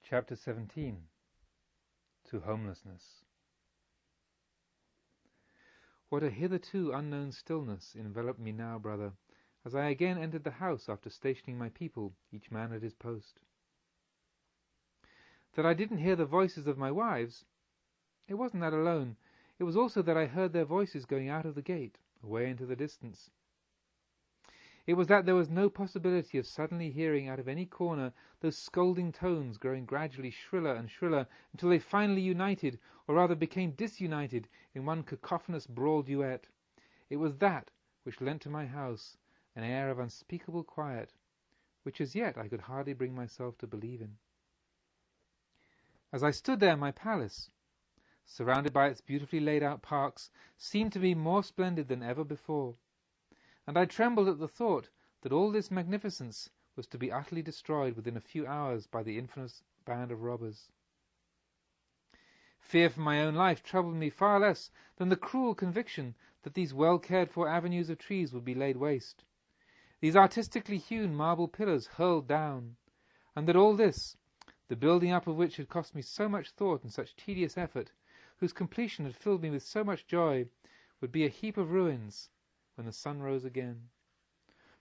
Chapter 17. To Homelessness. What a hitherto unknown stillness enveloped me now, brother, as I again entered the house after stationing my people, each man at his post. That I didn't hear the voices of my wives, it wasn't that alone. It was also that I heard their voices going out of the gate, away into the distance. It was that there was no possibility of suddenly hearing out of any corner those scolding tones growing gradually shriller and shriller until they finally united, or rather became disunited, in one cacophonous brawl duet. It was that which lent to my house an air of unspeakable quiet, which as yet I could hardly bring myself to believe in. As I stood there, my palace, surrounded by its beautifully laid out parks, seemed to me more splendid than ever before, and I trembled at the thought that all this magnificence was to be utterly destroyed within a few hours by the infamous band of robbers. Fear for my own life troubled me far less than the cruel conviction that these well-cared-for avenues of trees would be laid waste, these artistically hewn marble pillars hurled down, and that all this, the building up of which had cost me so much thought and such tedious effort, whose completion had filled me with so much joy, would be a heap of ruins when the sun rose again.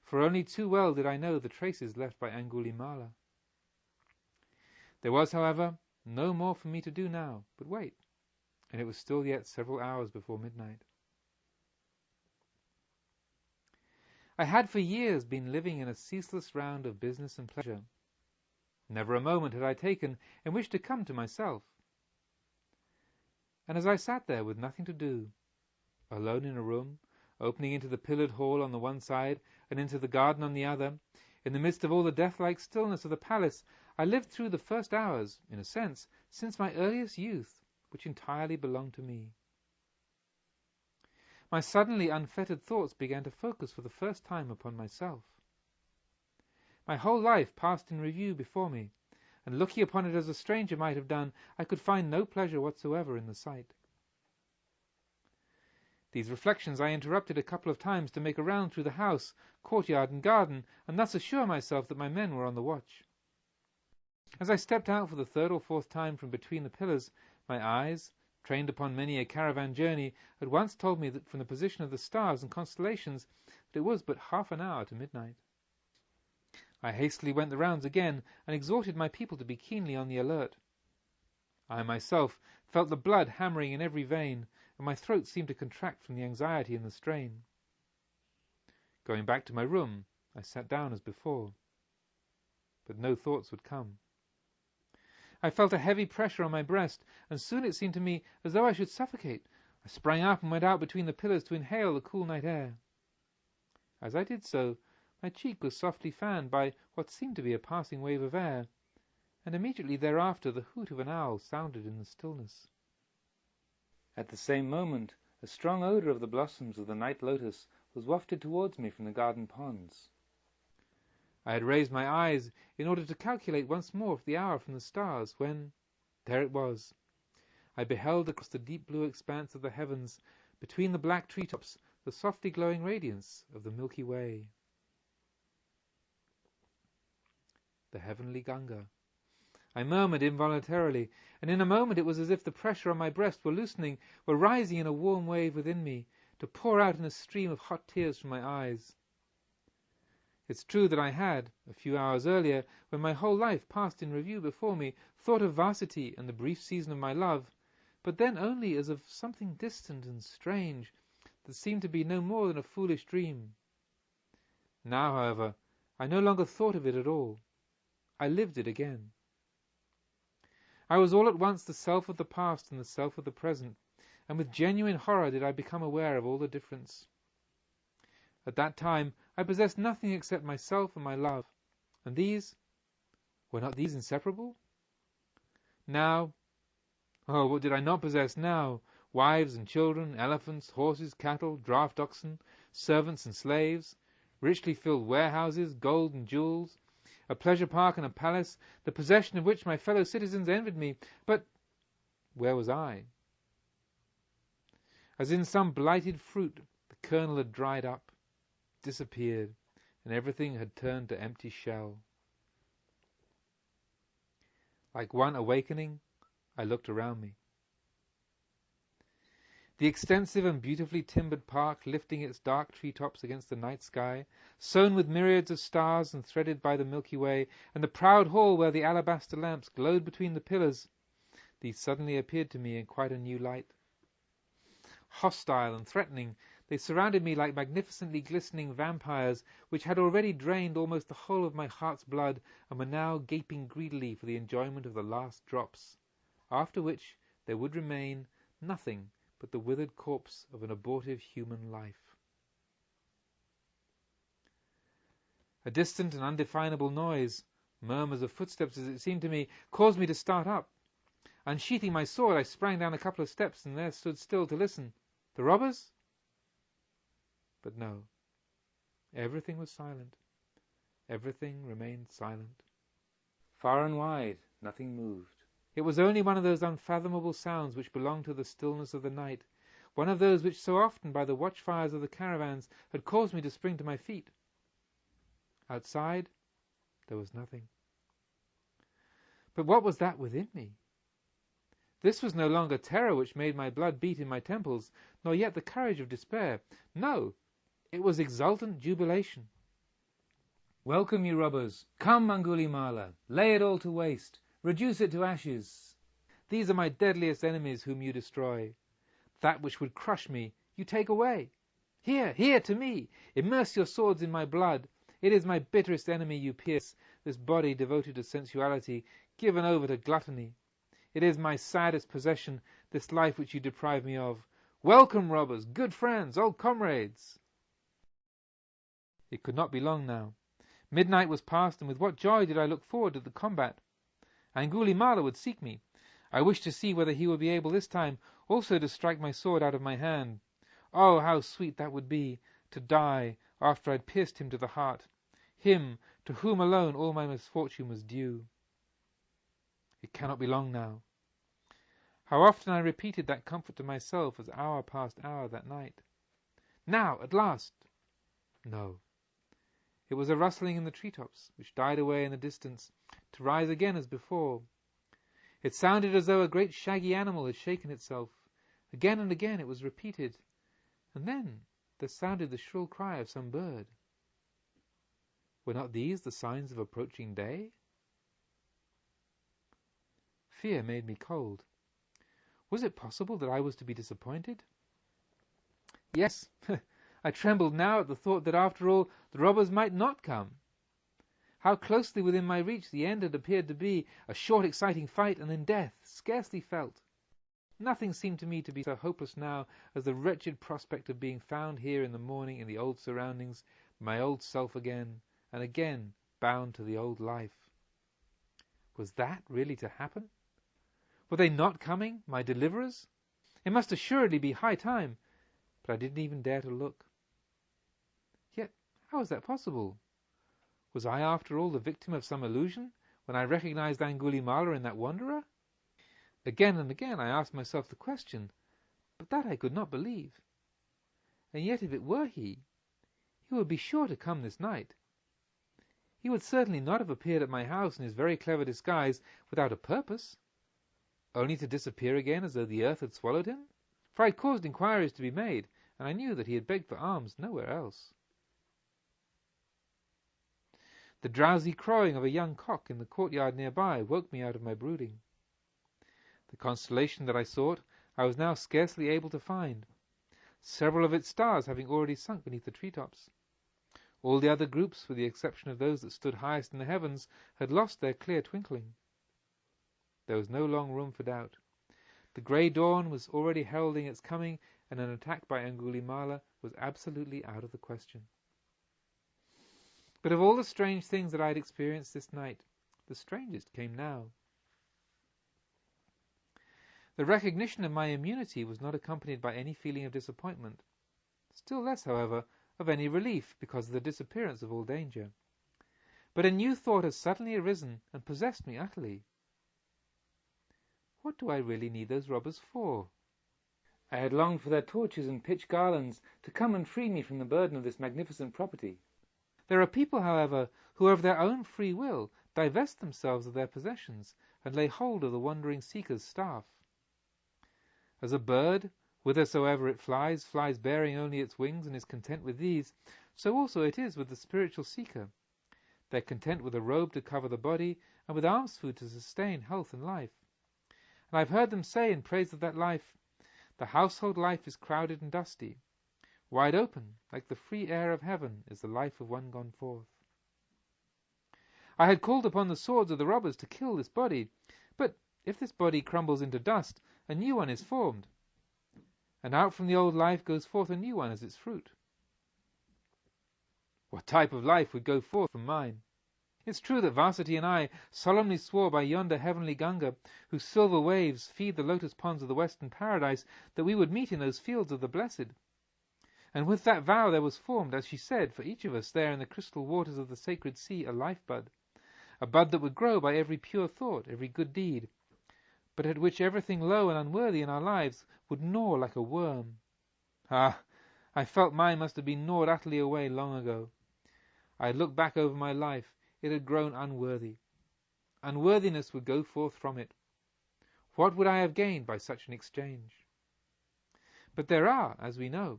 For only too well did I know the traces left by Angulimala. There was, however, no more for me to do now but wait, and it was still yet several hours before midnight. I had for years been living in a ceaseless round of business and pleasure. Never a moment had I taken in which to come to myself. And as I sat there with nothing to do, alone in a room, opening into the pillared hall on the one side and into the garden on the other, in the midst of all the death-like stillness of the palace, I lived through the first hours, in a sense, since my earliest youth, which entirely belonged to me. My suddenly unfettered thoughts began to focus for the first time upon myself. My whole life passed in review before me, and looking upon it as a stranger might have done, I could find no pleasure whatsoever in the sight. These reflections I interrupted a couple of times to make a round through the house, courtyard, and garden, and thus assure myself that my men were on the watch. As I stepped out for the third or fourth time from between the pillars, my eyes, trained upon many a caravan journey, at once told me that from the position of the stars and constellations that it was but half an hour to midnight. I hastily went the rounds again, and exhorted my people to be keenly on the alert. I myself felt the blood hammering in every vein, and my throat seemed to contract from the anxiety and the strain. Going back to my room, I sat down as before, but no thoughts would come. I felt a heavy pressure on my breast, and soon it seemed to me as though I should suffocate. I sprang up and went out between the pillars to inhale the cool night air. As I did so, my cheek was softly fanned by what seemed to be a passing wave of air, and immediately thereafter the hoot of an owl sounded in the stillness. At the same moment, a strong odour of the blossoms of the night lotus was wafted towards me from the garden ponds. I had raised my eyes in order to calculate once more for the hour from the stars, when, there it was, I beheld across the deep blue expanse of the heavens, between the black treetops, the softly glowing radiance of the Milky Way. The heavenly Ganga. I murmured involuntarily, and in a moment it was as if the pressure on my breast were loosening, were rising in a warm wave within me, to pour out in a stream of hot tears from my eyes. It's true that I had, a few hours earlier, when my whole life passed in review before me, thought of varsity and the brief season of my love, but then only as of something distant and strange that seemed to be no more than a foolish dream. Now, however, I no longer thought of it at all. I lived it again. I was all at once the self of the past and the self of the present, and with genuine horror did I become aware of all the difference. At that time I possessed nothing except myself and my love, and these, were not these inseparable? Now, oh, what did I not possess now? Wives and children, elephants, horses, cattle, draft oxen, servants and slaves, richly filled warehouses, gold and jewels, a pleasure park and a palace, the possession of which my fellow citizens envied me. But where was I? As in some blighted fruit, the kernel had dried up, disappeared, and everything had turned to empty shell. Like one awakening, I looked around me. The extensive and beautifully timbered park, lifting its dark treetops against the night sky, sown with myriads of stars and threaded by the Milky Way, and the proud hall where the alabaster lamps glowed between the pillars, these suddenly appeared to me in quite a new light. Hostile and threatening, they surrounded me like magnificently glistening vampires, which had already drained almost the whole of my heart's blood, and were now gaping greedily for the enjoyment of the last drops, after which there would remain nothing but the withered corpse of an abortive human life. A distant and undefinable noise, murmurs of footsteps as it seemed to me, caused me to start up. Unsheathing my sword, I sprang down a couple of steps and there stood still to listen. The robbers? But no. Everything was silent. Everything remained silent. Far and wide, nothing moved. It was only one of those unfathomable sounds which belong to the stillness of the night, one of those which so often by the watchfires of the caravans had caused me to spring to my feet. Outside, there was nothing. But what was that within me? This was no longer terror which made my blood beat in my temples, nor yet the courage of despair. No, it was exultant jubilation. Welcome, you robbers. Come, Angulimala, lay it all to waste. Reduce it to ashes. These are my deadliest enemies whom you destroy. That which would crush me, you take away. Here, here, to me. Immerse your swords in my blood. It is my bitterest enemy you pierce, this body devoted to sensuality, given over to gluttony. It is my saddest possession, this life which you deprive me of. Welcome, robbers, good friends, old comrades. It could not be long now. Midnight was past, and with what joy did I look forward to the combat. Angulimala would seek me. I wished to see whether he would be able this time also to strike my sword out of my hand. Oh, how sweet that would be, to die after I had pierced him to the heart, him to whom alone all my misfortune was due. It cannot be long now. How often I repeated that comfort to myself as hour passed hour that night. Now, at last! No. It was a rustling in the treetops, which died away in the distance, to rise again as before. It sounded as though a great shaggy animal had shaken itself. Again and again it was repeated, and then there sounded the shrill cry of some bird. Were not these the signs of approaching day? Fear made me cold. Was it possible that I was to be disappointed? Yes, I trembled now at the thought that after all the robbers might not come. How closely within my reach the end had appeared to be, a short exciting fight and then death, scarcely felt. Nothing seemed to me to be so hopeless now as the wretched prospect of being found here in the morning in the old surroundings, my old self again, and again bound to the old life. Was that really to happen? Were they not coming, my deliverers? It must assuredly be high time, but I didn't even dare to look. Yet how was that possible? Was I after all the victim of some illusion, when I recognized Angulimala in that wanderer? Again and again I asked myself the question, but that I could not believe. And yet if it were he would be sure to come this night. He would certainly not have appeared at my house in his very clever disguise without a purpose, only to disappear again as though the earth had swallowed him, for I had caused inquiries to be made, and I knew that he had begged for alms nowhere else. The drowsy crowing of a young cock in the courtyard nearby woke me out of my brooding. The constellation that I sought I was now scarcely able to find, several of its stars having already sunk beneath the treetops. All the other groups, with the exception of those that stood highest in the heavens, had lost their clear twinkling. There was no long room for doubt. The grey dawn was already heralding its coming, and an attack by Angulimala was absolutely out of the question. But of all the strange things that I had experienced this night, the strangest came now. The recognition of my immunity was not accompanied by any feeling of disappointment, still less, however, of any relief because of the disappearance of all danger. But a new thought had suddenly arisen and possessed me utterly. What do I really need those robbers for? I had longed for their torches and pitch garlands to come and free me from the burden of this magnificent property. There are people, however, who of their own free will divest themselves of their possessions, and lay hold of the wandering seeker's staff. As a bird, whithersoever it flies, flies bearing only its wings, and is content with these, so also it is with the spiritual seeker. They are content with a robe to cover the body, and with alms food to sustain health and life. And I have heard them say in praise of that life, the household life is crowded and dusty. Wide open, like the free air of heaven, is the life of one gone forth. I had called upon the swords of the robbers to kill this body, but if this body crumbles into dust, a new one is formed, and out from the old life goes forth a new one as its fruit. What type of life would go forth from mine? It's true that Vasati and I solemnly swore by yonder heavenly Ganga, whose silver waves feed the lotus ponds of the western paradise, that we would meet in those fields of the blessed. And with that vow there was formed, as she said, for each of us there in the crystal waters of the sacred sea a life-bud, a bud that would grow by every pure thought, every good deed, but at which everything low and unworthy in our lives would gnaw like a worm. Ah, I felt mine must have been gnawed utterly away long ago. I had looked back over my life. It had grown unworthy. Unworthiness would go forth from it. What would I have gained by such an exchange? But there are, as we know,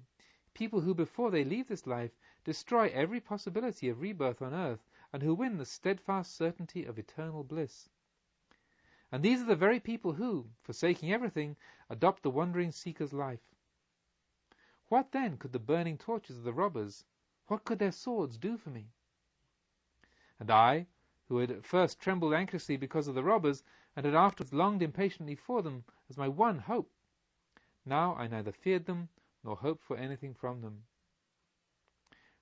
people who before they leave this life destroy every possibility of rebirth on earth, and who win the steadfast certainty of eternal bliss. And these are the very people who, forsaking everything, adopt the wandering seeker's life. What then could the burning torches of the robbers, what could their swords do for me? And I, who had at first trembled anxiously because of the robbers, and had afterwards longed impatiently for them as my one hope, now I neither feared them nor hoped for anything from them.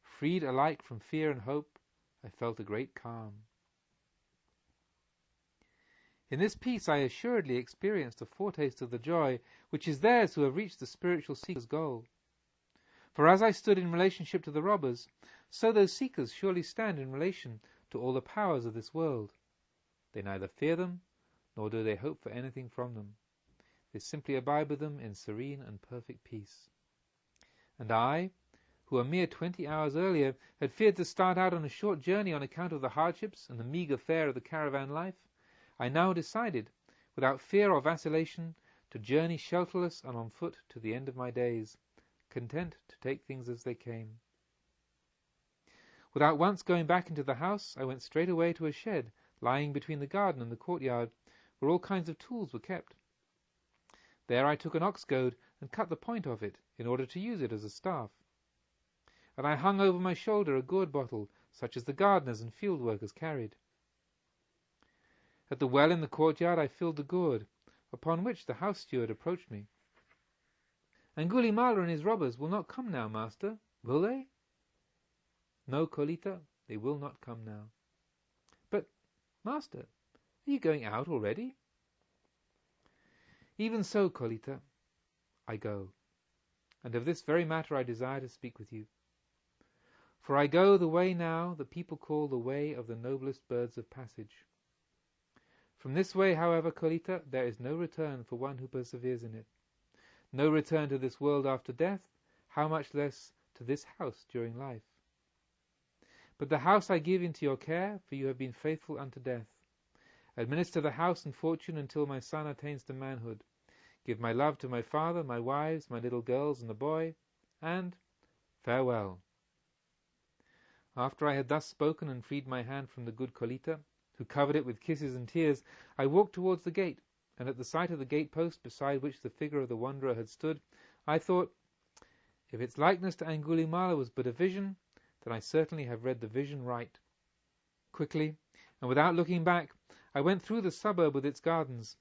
Freed alike from fear and hope, I felt a great calm. In this peace I assuredly experienced a foretaste of the joy which is theirs who have reached the spiritual seeker's goal. For as I stood in relationship to the robbers, so those seekers surely stand in relation to all the powers of this world. They neither fear them, nor do they hope for anything from them. They simply abide with them in serene and perfect peace. And I, who a mere 20 hours earlier had feared to start out on a short journey on account of the hardships and the meagre fare of the caravan life, I now decided, without fear or vacillation, to journey shelterless and on foot to the end of my days, content to take things as they came. Without once going back into the house, I went straight away to a shed lying between the garden and the courtyard, where all kinds of tools were kept. There I took an ox goad and cut the point of it, in order to use it as a staff. And I hung over my shoulder a gourd bottle, such as the gardeners and field workers carried. At the well in the courtyard I filled the gourd, upon which the house steward approached me. Angulimala and his robbers will not come now, master, will they? No, Kolita, they will not come now. But, master, are you going out already? Even so, Kolita, I go, and of this very matter I desire to speak with you. For I go the way now that people call the way of the noblest birds of passage. From this way, however, Kolita, there is no return for one who perseveres in it. No return to this world after death, how much less to this house during life. But the house I give into your care, for you have been faithful unto death. Administer the house and fortune until my son attains to manhood. Give my love to my father, my wives, my little girls, and the boy, and farewell. After I had thus spoken and freed my hand from the good Kolita, who covered it with kisses and tears, I walked towards the gate, and at the sight of the gate-post beside which the figure of the wanderer had stood, I thought, if its likeness to Angulimala was but a vision, then I certainly have read the vision right. Quickly, and without looking back, I went through the suburb with its gardens.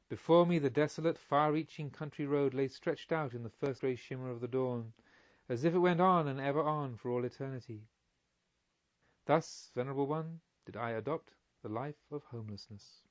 Before me the desolate, far-reaching country road lay stretched out in the first grey shimmer of the dawn, as if it went on and ever on for all eternity. Thus, Venerable One, did I adopt the life of homelessness.